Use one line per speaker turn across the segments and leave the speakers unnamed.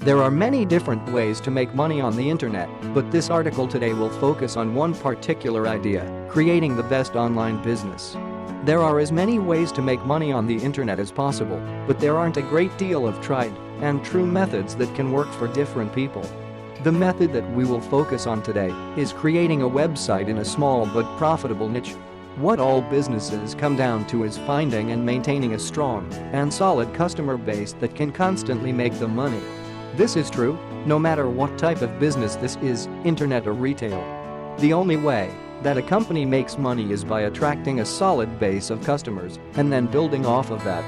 There are many different ways to make money on the internet, but this article today will focus on one particular idea: creating the best online business. There are as many ways to make money on the internet as possible, but there aren't a great deal of tried and true methods that can work for different people. The method that we will focus on today is creating a website in a small but profitable niche. What all businesses come down to is finding and maintaining a strong and solid customer base that can constantly make them money. This is true no matter what type of business this is, internet or retail. The only way that a company makes money is by attracting a solid base of customers and then building off of that.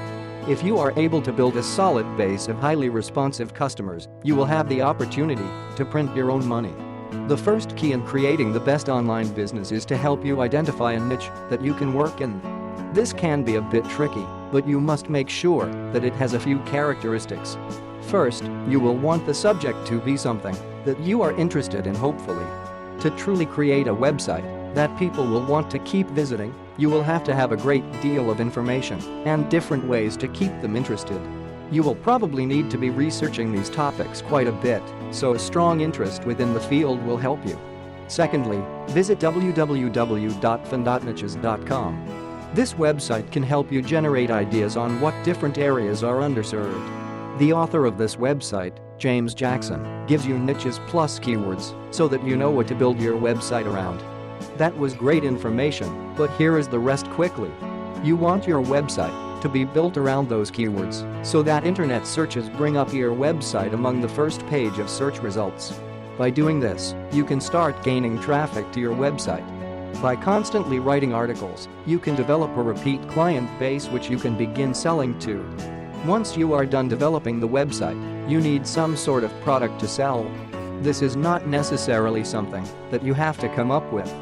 If you are able to build a solid base of highly responsive customers, you will have the opportunity to print your own money. The first key in creating the best online business is to help you identify a niche that you can work in. This can be a bit tricky, but you must make sure that it has a few characteristics. First, you will want the subject to be something that you are interested in. Hopefully, to truly create a website that people will want to keep visiting, you will have to have a great deal of information and different ways to keep them interested. You will probably need to be researching these topics quite a bit, so a strong interest within the field will help you. Secondly, visit www.fin.niches.com. This website can help you generate ideas on what different areas are underserved. The author of this website, James Jackson, gives you niches plus keywords so that you know what to build your website around. That was great information, but here is the rest quickly. You want your website to be built around those keywords so that internet searches bring up your website among the first page of search results. By doing this, you can start gaining traffic to your website. By constantly writing articles, you can develop a repeat client base which you can begin selling to. Once you are done developing the website, you need some sort of product to sell. This is not necessarily something that you have to come up with.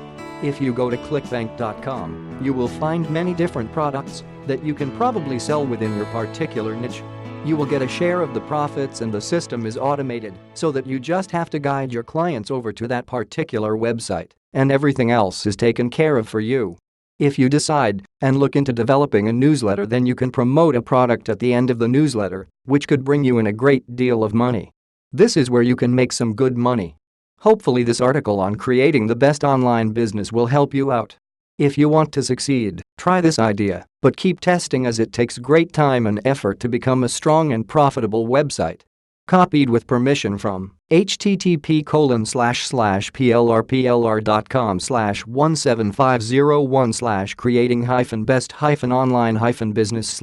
If you go to clickbank.com, you will find many different products that you can probably sell within your particular niche. You will get a share of the profits and the system is automated so that you just have to guide your clients over to that particular website and everything else is taken care of for you. If you decide and look into developing a newsletter, then you can promote a product at the end of the newsletter, which could bring you in a great deal of money. This is where you can make some good money. Hopefully this article on creating the best online business will help you out. If you want to succeed, try this idea, but keep testing as it takes great time and effort to become a strong and profitable website. Copied with permission from http://plrplr.com/17501/creating-best-online-business/